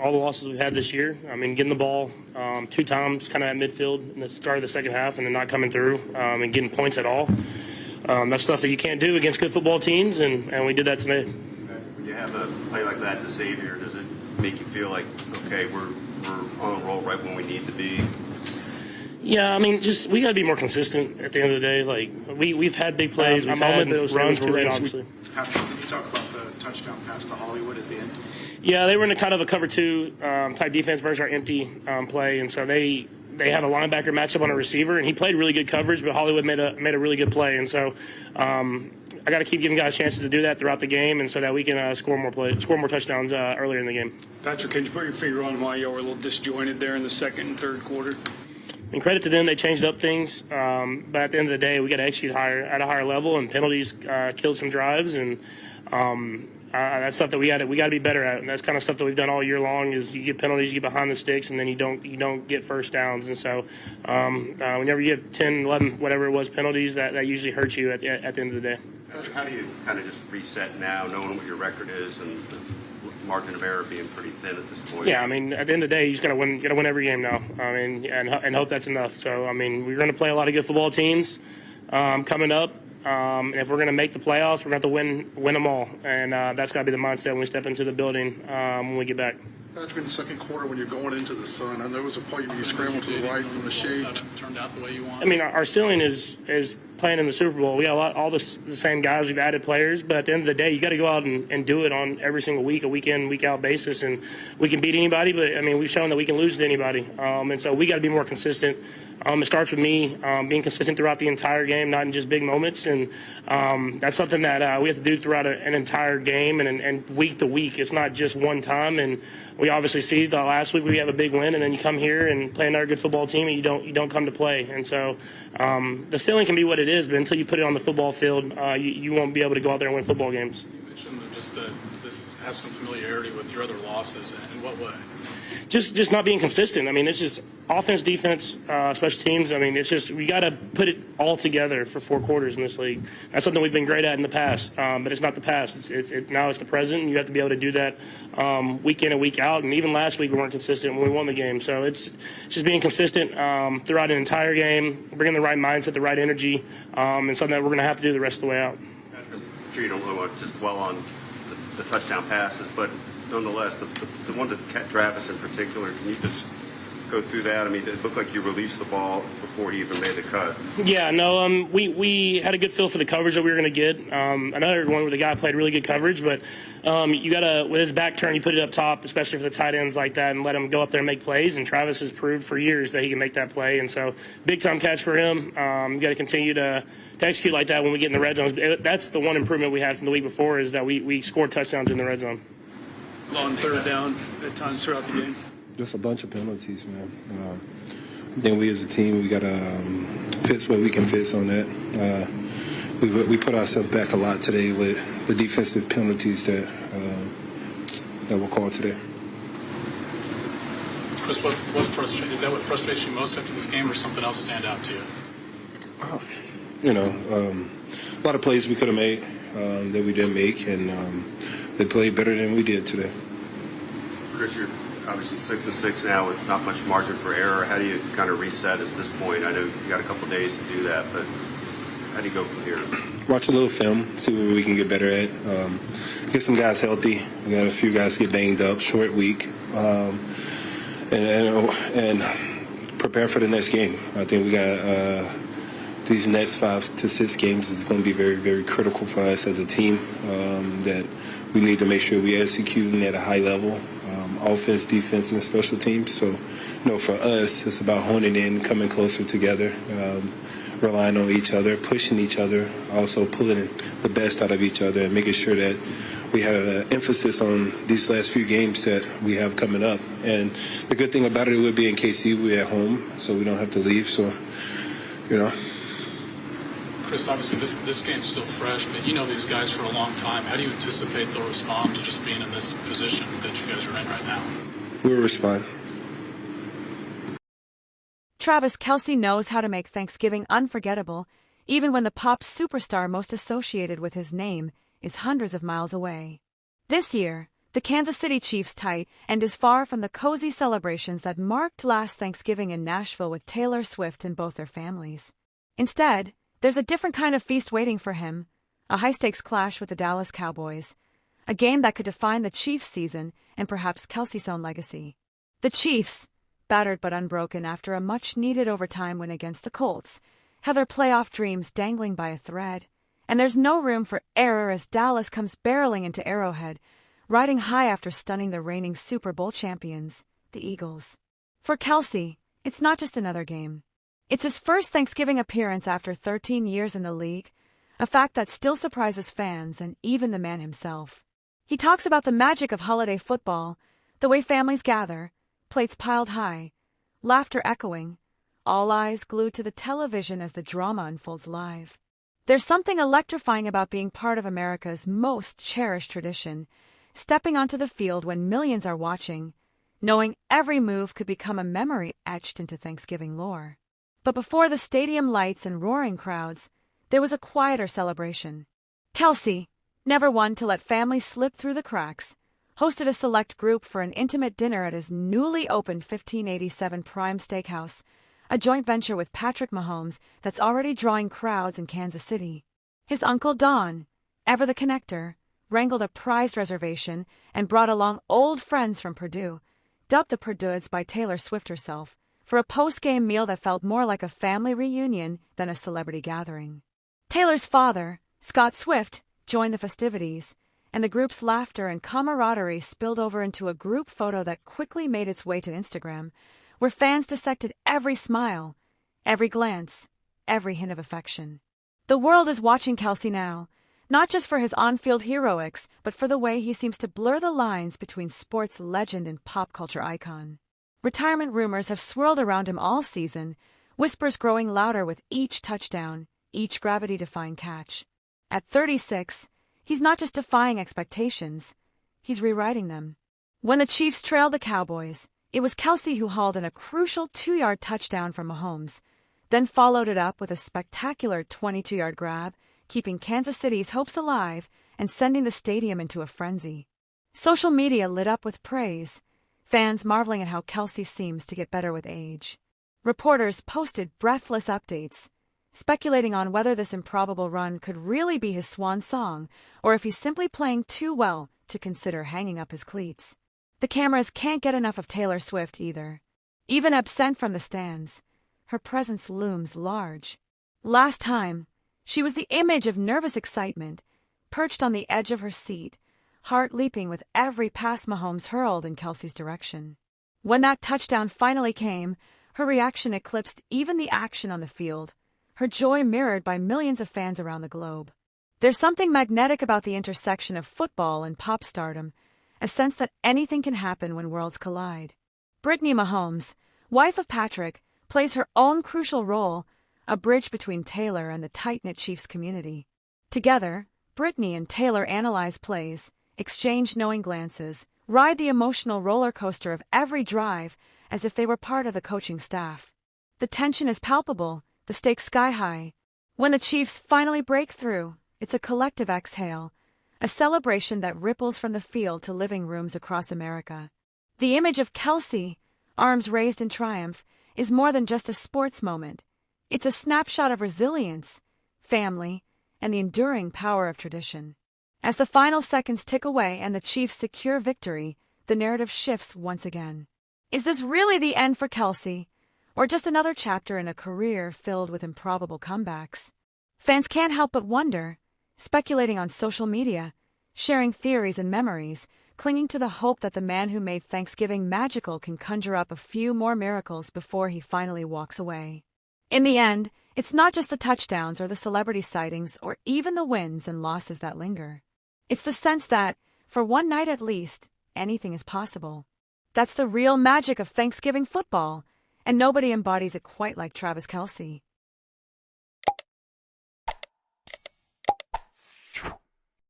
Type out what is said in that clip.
all the losses we've had this year. I mean, getting the ball 2 times kind of at midfield in the start of the second half and then not coming through and getting points at all. That's stuff that you can't do against good football teams, and we did that tonight. When you have a play like that to Xavier, does it make you feel like, okay, we're on a roll right when we need to be? Yeah, I mean, just we got to be more consistent at the end of the day. Like, we've had big plays. We've had runs too late, obviously. Can you talk about the touchdown pass to Hollywood at the end? Yeah, they were in a kind of a cover 2 type defense versus our empty play, and so they had a linebacker matchup on a receiver, and he played really good coverage, but Hollywood made a really good play, and so I got to keep giving guys chances to do that throughout the game, and so that we can score more touchdowns earlier in the game. Patrick, can you put your finger on why y'all were a little disjointed there in the second and third quarter? And credit to them, they changed up things, but at the end of the day, we got to execute at a higher level, and penalties killed some drives, and that's stuff that we got to be better at. And that's kind of stuff that we've done all year long. Is you get penalties, you get behind the sticks, and then you don't get first downs. And so whenever you have 10, 11, whatever it was, penalties, that usually hurts you at the end of the day. How do you kind of just reset now, knowing what your record is and the margin of error being pretty thin at this point? Yeah, I mean, at the end of the day, you just got to win. You got to win every game now. I mean, and hope that's enough. So I mean, we're going to play a lot of good football teams coming up. And if we're going to make the playoffs, we're going to have to win them all. And that's got to be the mindset when we step into the building when we get back. Patrick, in the second quarter, when you're going into the sun, I know there was a point where you scrambled to the right from the shade. Turned out the way you want. I mean, our ceiling is playing in the Super Bowl. We got all the same guys. We've added players, but at the end of the day, you got to go out and do it on every single week, a week in, week out basis. And we can beat anybody, but I mean, we've shown that we can lose to anybody. And so we got to be more consistent. It starts with me being consistent throughout the entire game, not in just big moments. And that's something that we have to do throughout an entire game and week to week. It's not just one time. And we obviously see the last week we have a big win, and then you come here and play another good football team, and you don't come to play. And so the ceiling can be what it is, but until you put it on the football field, you won't be able to go out there and win football games. You mentioned just that this has some familiarity with your other losses. In what way? Just not being consistent. I mean, it's just offense, defense, special teams. I mean, it's just we got to put it all together for 4 quarters in this league. That's something we've been great at in the past, but it's not the past. Now it's the present, and you have to be able to do that week in and week out. And even last week we weren't consistent when we won the game. So it's just being consistent throughout an entire game, bringing the right mindset, the right energy, and something that we're going to have to do the rest of the way out. I'm sure you don't want to just dwell on the touchdown passes, but nonetheless, the one to Travis in particular, can you just go through that? I mean, it looked like you released the ball before he even made the cut. Yeah, no, we had a good feel for the coverage that we were going to get. Another one where the guy played really good coverage, but you got to, with his back turn, you put it up top, especially for the tight ends like that, and let him go up there and make plays. And Travis has proved for years that he can make that play. And so, big-time catch for him. You got to continue to execute like that when we get in the red zone. That's the one improvement we had from the week before is that we scored touchdowns in the red zone. On third down at times throughout the game? Just a bunch of penalties, man. I think we as a team, we got to fix what we can fix on that. We put ourselves back a lot today with the defensive penalties that were called today. Chris, is that what frustrates you most after this game, or something else stand out to you? A lot of plays we could have made that we didn't make, and they played better than we did today. Chris, you're obviously 6-6 now with not much margin for error. How do you kind of reset at this point? I know you got a couple days to do that, but how do you go from here? Watch a little film, see what we can get better at. Get some guys healthy. We got a few guys get banged up, short week, and prepare for the next game. I think we got these next 5 to 6 games is going to be very, very critical for us as a team. That we need to make sure we executing at a high level, offense, defense, and special teams. So, for us, it's about honing in, coming closer together, relying on each other, pushing each other, also pulling the best out of each other, and making sure that we have an emphasis on these last few games that we have coming up. And the good thing about it would be in KC, we're at home, so we don't have to leave. So, Chris, obviously this game's still fresh, but you know these guys for a long time. How do you anticipate they'll respond to just being in this position that you guys are in right now? We'll respond. Travis Kelce knows how to make Thanksgiving unforgettable, even when the pop superstar most associated with his name is hundreds of miles away. This year, The Kansas City Chiefs tight and is far from the cozy celebrations that marked last Thanksgiving in Nashville with Taylor Swift and both their families. Instead, there's a different kind of feast waiting for him, a high-stakes clash with the Dallas Cowboys, a game that could define the Chiefs' season and perhaps Kelce's own legacy. The Chiefs, battered but unbroken after a much-needed overtime win against the Colts, have their playoff dreams dangling by a thread, and there's no room for error as Dallas comes barreling into Arrowhead, riding high after stunning the reigning Super Bowl champions, the Eagles. For Kelce, it's not just another game. It's his first Thanksgiving appearance after 13 years in the league, a fact that still surprises fans and even the man himself. He talks about the magic of holiday football, the way families gather, plates piled high, laughter echoing, all eyes glued to the television as the drama unfolds live. There's something electrifying about being part of America's most cherished tradition, stepping onto the field when millions are watching, knowing every move could become a memory etched into Thanksgiving lore. But before the stadium lights and roaring crowds, there was a quieter celebration. Kelce, never one to let families slip through the cracks, hosted a select group for an intimate dinner at his newly opened 1587 Prime Steakhouse, a joint venture with Patrick Mahomes that's already drawing crowds in Kansas City. His uncle Don, ever the connector, wrangled a prized reservation and brought along old friends from Purdue, dubbed the Purduids by Taylor Swift herself, for a post-game meal that felt more like a family reunion than a celebrity gathering. Taylor's father, Scott Swift, joined the festivities, and the group's laughter and camaraderie spilled over into a group photo that quickly made its way to Instagram, where fans dissected every smile, every glance, every hint of affection. The world is watching Kelce now, not just for his on-field heroics, but for the way he seems to blur the lines between sports legend and pop culture icon. Retirement rumors have swirled around him all season, whispers growing louder with each touchdown, each gravity-defying catch. At 36, he's not just defying expectations, he's rewriting them. When the Chiefs trailed the Cowboys, it was Kelce who hauled in a crucial 2-yard touchdown from Mahomes, then followed it up with a spectacular 22-yard grab, keeping Kansas City's hopes alive and sending the stadium into a frenzy. Social media lit up with praise, fans marveling at how Kelce seems to get better with age. Reporters posted breathless updates, speculating on whether this improbable run could really be his swan song or if he's simply playing too well to consider hanging up his cleats. The cameras can't get enough of Taylor Swift either. Even absent from the stands, her presence looms large. Last time, she was the image of nervous excitement, perched on the edge of her seat, heart leaping with every pass Mahomes hurled in Kelce's direction. When that touchdown finally came, her reaction eclipsed even the action on the field, her joy mirrored by millions of fans around the globe. There's something magnetic about the intersection of football and pop stardom, a sense that anything can happen when worlds collide. Brittany Mahomes, wife of Patrick, plays her own crucial role, a bridge between Taylor and the tight-knit Chiefs community. Together, Brittany and Taylor analyze plays, exchange knowing glances, ride the emotional roller coaster of every drive as if they were part of the coaching staff. The tension is palpable, the stakes sky high. When the Chiefs finally break through, it's a collective exhale, a celebration that ripples from the field to living rooms across America. The image of Kelce, arms raised in triumph, is more than just a sports moment. It's a snapshot of resilience, family, and the enduring power of tradition. As the final seconds tick away and the Chiefs secure victory, the narrative shifts once again. Is this really the end for Kelce, or just another chapter in a career filled with improbable comebacks? Fans can't help but wonder, speculating on social media, sharing theories and memories, clinging to the hope that the man who made Thanksgiving magical can conjure up a few more miracles before he finally walks away. In the end, it's not just the touchdowns or the celebrity sightings or even the wins and losses that linger. It's the sense that, for one night at least, anything is possible. That's the real magic of Thanksgiving football, and nobody embodies it quite like Travis Kelce.